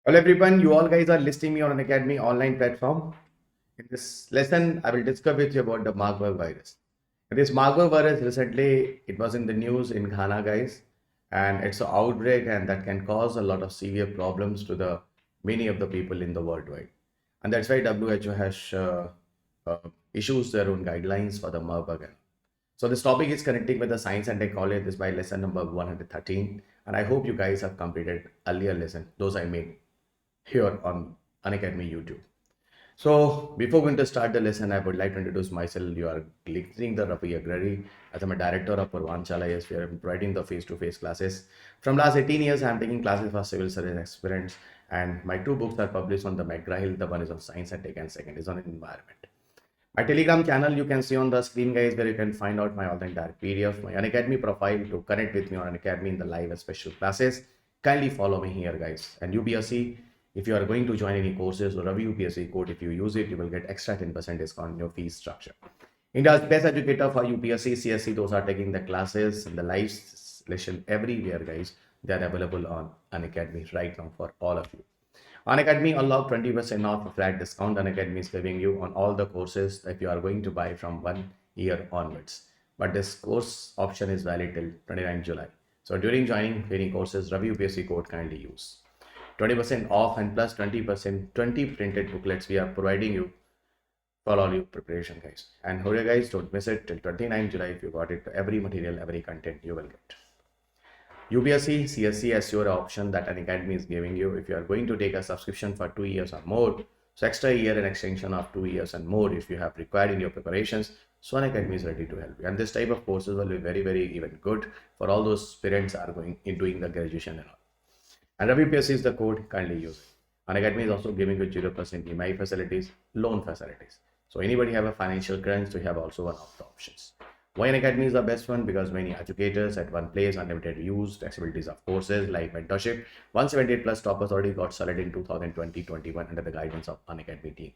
Hello everyone, you all guys are listening me on Unacademy online platform. In this lesson, I will discuss with you about the Marburg virus. This Marburg virus recently, it was in the news in Ghana, guys, and it's an outbreak and that can cause a lot of severe problems to the many of the people in the worldwide. And that's why WHO has uh, issues their own guidelines for the Marburg. So this topic is connecting with the science and technology. This by lesson number 113, and I hope you guys have completed earlier lesson. Those I made here on Unacademy YouTube. So before going to start the lesson, I would like to introduce myself. You are listening the Ravi P Agrahari as I'm a director of Purvanchala IAS. We are providing the face-to-face classes. From last 18 years, I'm taking classes for civil service experience, and my two books are published on the McGraw-Hill. The one is on science and tech, and second is on environment. My Telegram channel you can see on the screen, guys, where you can find out my all the entire PDF, my Unacademy profile to connect with me on Unacademy in the live and special classes. Kindly follow me here, guys. And UPSC, if you are going to join any courses or Ravi UPSC code, if you use it, you will get extra 10% discount on your fee structure. India's best educator for UPSC CSE, those are taking the classes and the live session everywhere, guys. They are available on Unacademy right now for all of you. Unacademy unlock 20% off flat discount. Unacademy is giving you on all the courses if you are going to buy from 1 year onwards. But this course option is valid till 29 July. So during joining any courses, Ravi UPSC code kindly use. 20% off and plus 20%, 20 printed booklets we are providing you for all your preparation, guys. And hurry, guys, don't miss it till 29 July. If you got it, every material, every content you will get. UPSC CSE as your option that Unacademy is giving you if you are going to take a subscription for 2 years or more. So extra year and extension of 2 years and more if you have required in your preparations. So Unacademy is ready to help you. And this type of courses will be very, very even good for all those parents are going in doing the graduation and all. And Ravi PSC is the code, kindly use it. Unacademy is also giving you 0% EMI facilities, loan facilities. So anybody have a financial crunch, so you have also one of the options. Why Unacademy is the best one? Because many educators at one place, unlimited use, flexibilities of courses like mentorship. 178 plus toppers already got selected in 2020-21 under the guidance of Unacademy team.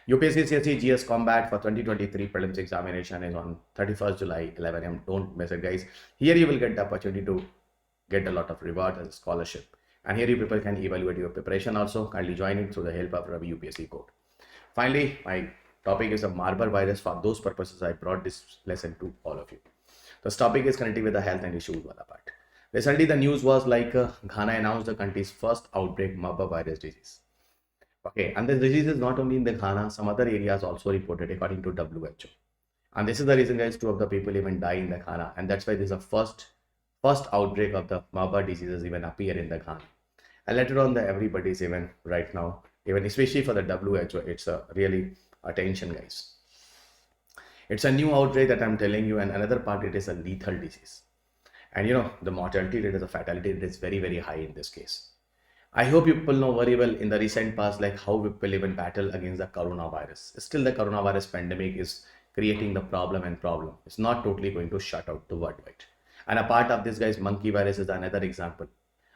UPSC CSE GS Combat for 2023 prelims examination is on 31st July 11 am. Don't miss it, guys. Here you will get the opportunity to get a lot of reward as a scholarship. And here you people can evaluate your preparation also. Kindly join it through the help of Ravi UPSC code. Finally, my topic is a Marburg virus. For those purposes, I brought this lesson to all of you. This topic is connected with the health and issues part. Recently, the news was like Ghana announced the country's first outbreak Marburg virus disease. Okay, and this disease is not only in the Ghana, some other areas also reported according to WHO. And this is the reason, guys, 2 of the people even die in the Ghana, and that's why this is the first outbreak of the Marburg diseases even appear in the Ghana. And later on, the everybody's even right now, even especially for the WHO, it's a really attention, guys. It's a new outbreak that I'm telling you, and another part, it is a lethal disease. And you know, the mortality rate, the fatality rate is very, very high in this case. I hope you people know very well in the recent past, like how people even battle against the coronavirus. Still, the coronavirus pandemic is creating the problem and problem. It's not totally going to shut out the worldwide. And a part of this, guys, monkey virus is another example.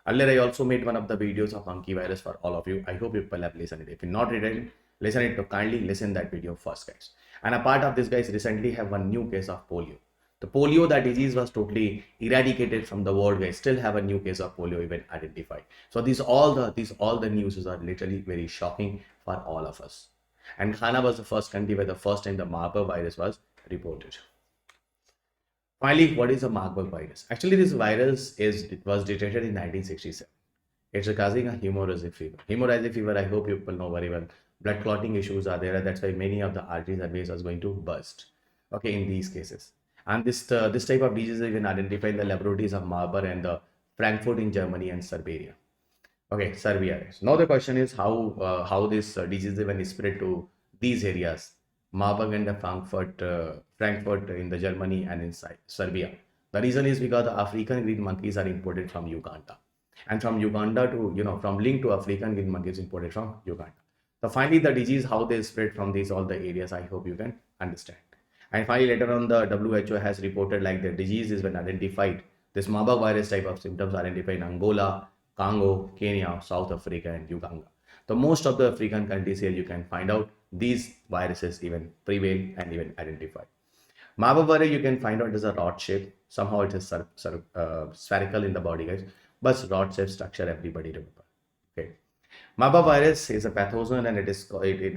Earlier, I also made one of the videos of monkey virus for all of you. I hope you people have listened it. If you're not read, listen it to kindly listen that video first, guys. And a part of this, guys, recently have one new case of polio. The polio, that disease was totally eradicated from the world, guys. Still have a new case of polio even identified. So these all the news are literally very shocking for all of us. And Ghana was the first country where the first time the Marburg virus was reported. Finally, what is a Marburg virus? Actually, this virus was detected in 1967. It's causing a hemorrhagic fever. Hemorrhagic fever, I hope you people know very well. Blood clotting issues are there, and that's why many of the arteries and veins are going to burst. Okay, in these cases. And this type of disease is even identified in the laboratories of Marburg and the Frankfurt in Germany and Serbia. Okay, Serbia. Now the question is how this disease even spread to these areas, Marburg and the Frankfurt in the Germany and inside Serbia. The reason is because the African green monkeys are imported from Uganda, and from Uganda to from link to African green monkeys imported from Uganda. So finally, the disease how they spread from these all the areas. I hope you can understand. And finally, later on, the WHO has reported like the disease is when identified. This Marburg virus type of symptoms are identified in Angola, Congo, Kenya, South Africa, and Uganda. The most of the African countries here you can find out these viruses even prevail and even identified. Marburg virus you can find out is a rod shape. Somehow it is spherical in the body, guys, but rod shape structure everybody remember. Okay. Marburg virus is a pathogen and it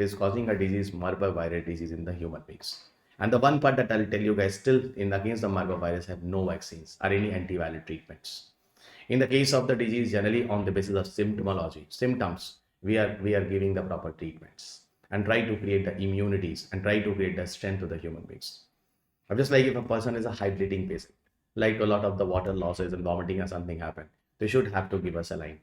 is causing a disease, Marburg virus disease in the human beings. And the one part that I'll tell you guys, still in against the Marburg virus have no vaccines or any antiviral treatments. In the case of the disease, generally on the basis of symptoms, we are giving the proper treatments and try to create the immunities and try to create the strength to the human beings. Just like if a person is a high bleeding patient, like a lot of the water losses and vomiting or something happen, they should have to give a saline.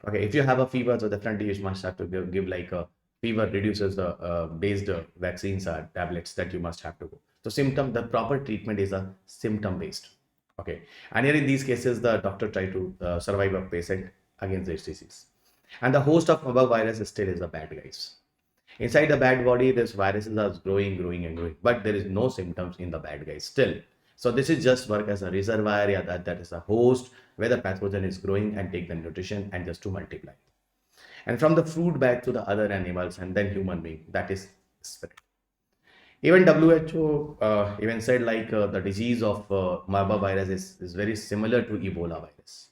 Okay, if you have a fever, so definitely you must have to give like a fever reduces the based vaccines or tablets that you must have to go. So the proper treatment is a symptom based. Okay, and here in these cases, the doctor try to survive a patient against this disease. And the host of Marburg virus still is the bad guys. Inside the bad body, this viruses are growing and growing, but there is no symptoms in the bad guys still. So this is just work as a reservoir, yeah, that is a host where the pathogen is growing and take the nutrition and just to multiply. And from the food back to the other animals and then human being, that is spread. Even WHO even said like the disease of Marburg virus is very similar to Ebola virus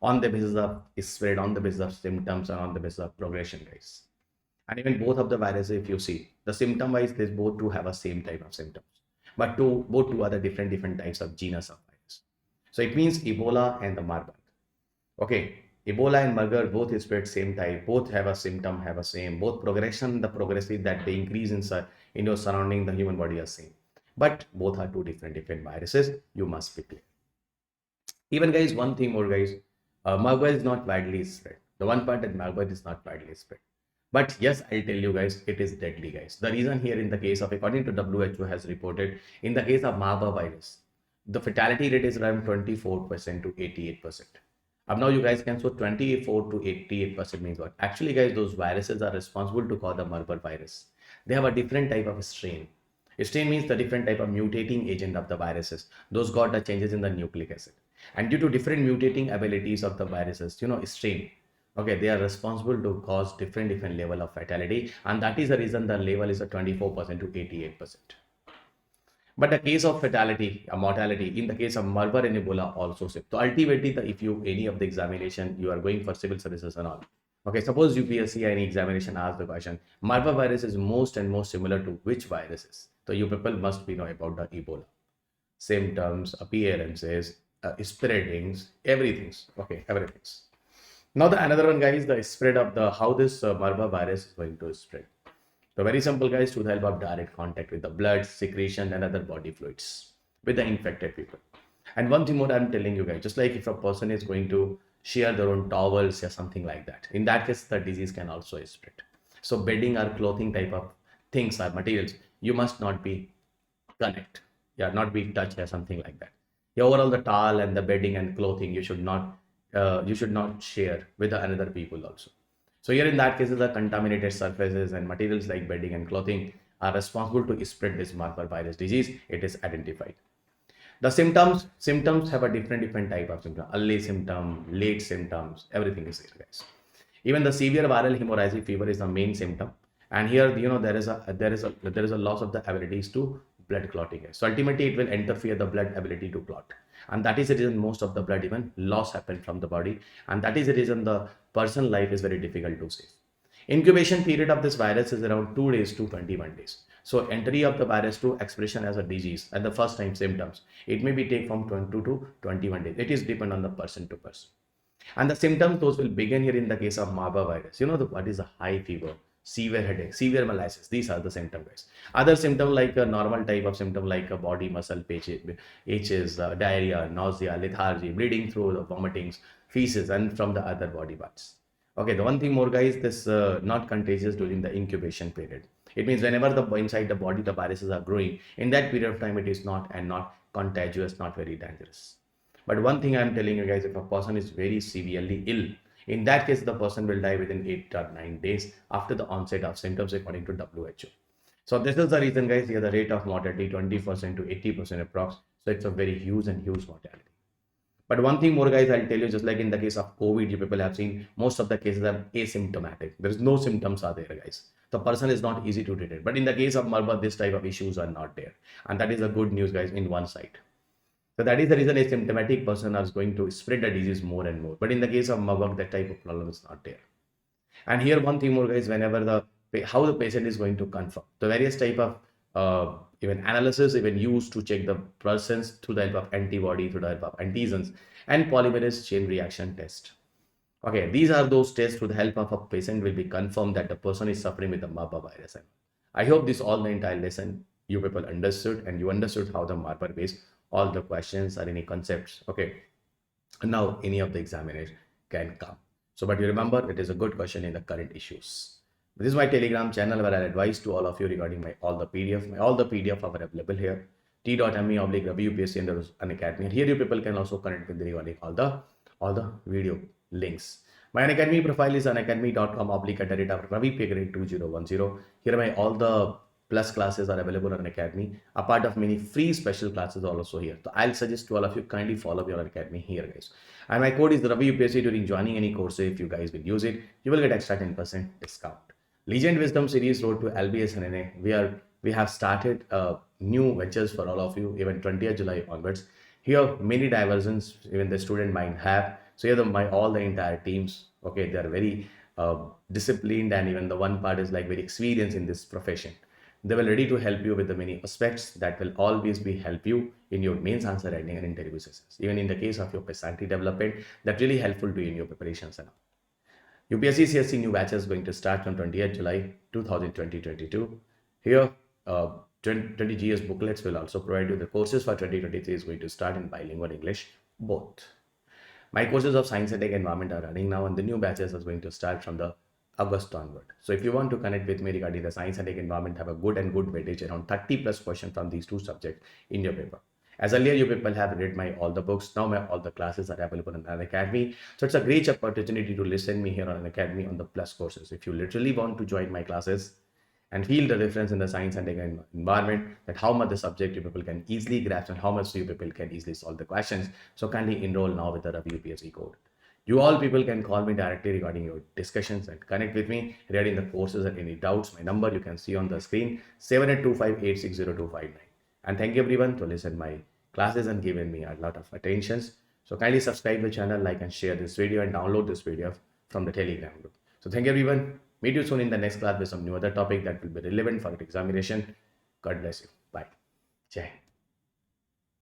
on the basis of spread, on the basis of symptoms, and on the basis of progression, guys. And even both of the viruses, if you see the symptom wise, they both two have a same type of symptoms, but both two are the different types of genus of virus. So it means Ebola and the Marburg. Okay, Ebola and Marburg both spread same type, both have a symptom, have a same, both progression, the progressive that they increase in your surrounding the human body are same. But both are two different viruses. You must be clear. Even guys, one thing more guys, Marburg is not widely spread. The one part that Marburg is not widely spread. But yes, I'll tell you guys, it is deadly guys. The reason here in the case of, according to WHO has reported, in the case of Marburg virus, the fatality rate is around 24% to 88%. Now you guys can, so 24 to 88% means what? Actually guys, those viruses are responsible to cause the Marburg virus. They have a different type of strain. Strain means the different type of mutating agent of the viruses. Those got the changes in the nucleic acid. And due to different mutating abilities of the viruses, strain, okay, they are responsible to cause different level of fatality, and that is the reason the level is a 24% to 88%. But the case of fatality, mortality, in the case of Marburg and Ebola also same. So ultimately, if you any of the examination, you are going for civil services and all. Okay, suppose UPSC any examination asks the question, Marburg virus is most and most similar to which viruses? So you people must be know about the Ebola. Symptoms, appearances, spreadings, everything's. Okay, everything's. Now the another one guys, the spread of the how this Marburg virus is going to spread. So very simple guys, to the help of direct contact with the blood, secretion and other body fluids with the infected people. And one thing more I'm telling you guys, just like if a person is going to share their own towels or something like that, in that case the disease can also spread. So bedding or clothing type of things or materials, you must not be connect, yeah, not be touched or something like that. Yeah, overall the towel and the bedding and clothing you should not share with the another people also. So here in that case, the contaminated surfaces and materials like bedding and clothing are responsible to spread this Marburg virus disease. It is identified. The symptoms have a different type of symptom. Early symptom, late symptoms, everything is there, guys. Even the severe viral hemorrhagic fever is the main symptom, and here there is a loss of the abilities to blood clotting. So ultimately, it will interfere the blood ability to clot, and that is the reason most of the blood even loss happen from the body, and that is the reason the person life is very difficult to save. Incubation period of this virus is around 2 days to 21 days. So entry of the virus to expression as a disease at the first time symptoms, it may be take from 22 to 21 days. It is depend on the person to person. And the symptoms, those will begin here in the case of Marburg virus. What is a high fever, severe headache, severe malaise. These are the symptoms, guys. Other symptom like a normal type of symptom like a body muscle aches, diarrhea, nausea, lethargy, bleeding through the vomitings, feces, and from the other body parts. Okay, the one thing more, guys, this not contagious during the incubation period. It means whenever the inside the body the viruses are growing, in that period of time it is not contagious, not very dangerous. But one thing I'm telling you guys, if a person is very severely ill, in that case, the person will die within 8 or 9 days after the onset of symptoms according to WHO. So this is the reason, guys, here the rate of mortality 20% to 80% approx. So it's a very huge mortality. But one thing more, guys, I'll tell you, just like in the case of COVID, you people have seen most of the cases are asymptomatic. There is no symptoms are there, guys. The person is not easy to treat. But in the case of Marburg, this type of issues are not there. And that is a good news, guys, in one side. So that is the reason a symptomatic person is going to spread the disease more and more. But in the case of Marburg, that type of problem is not there. And here one thing more, guys, whenever how the patient is going to confirm the various type of even analysis even used to check the persons through the help of antibody, through the help of antigens and polymerase chain reaction test. Okay, these are those tests through the help of a patient will be confirmed that the person is suffering with the Marburg virus. I hope this all the entire lesson you people understood, and you understood how the Marburg is, all the questions or any concepts. Okay, now any of the examiners can come. So, but you remember, it is a good question in the current issues. This is my Telegram channel where I'll advise to all of you regarding my all the PDF. All the PDF are available here. T.me/Ravi UPSC and Unacademy. And here you people can also connect with regarding all the video links. My Unacademy profile is unacademy.com/Ravi P Agrahari 2010. Here my all the plus classes are available on Unacademy. A part of many free special classes are also here. So I'll suggest to all of you kindly follow your Unacademy here, guys. And my code is Ravi UPSC. During joining any course, if you guys will use it, you will get extra 10% discount. Legend Wisdom series Road to LBS and NA. We have started new ventures for all of you, even 20th July onwards. Here many diversions even the student might have. So here all the entire teams, okay, they are very disciplined, and even the one part is like very experienced in this profession. They will ready to help you with the many aspects that will always be help you in your mains answer writing and interview sessions. Even in the case of your personality development, that really helpful to you in your preparations and all. UPSC CSE new batches going to start from 20th July 2022. Here, 20 GS booklets will also provide you. The courses for 2023 is going to start in bilingual English, both. My courses of science and tech environment are running now, and the new batches are going to start from the August onward. So if you want to connect with me regarding the science and tech environment, have a good weightage around 30 plus questions from these two subjects in your paper. As earlier you people have read my all the books, now my all the classes are available on Unacademy. So it's a great opportunity to listen me here on Unacademy on the plus courses. If you literally want to join my classes and feel the difference in the science and tech environment, that how much the subject you people can easily grasp and how much you people can easily solve the questions, so kindly enroll now with the Ravi UPSC code. You all people can call me directly regarding your discussions and connect with me regarding the courses and any doubts. My number you can see on the screen, 7825860259. And thank you everyone to listen my classes and given me a lot of attentions. So kindly subscribe the channel, like and share this video, and download this PDF from the Telegram group. So thank you everyone. Meet you soon in the next class with some new other topic that will be relevant for the examination. God bless you. Bye. Jai.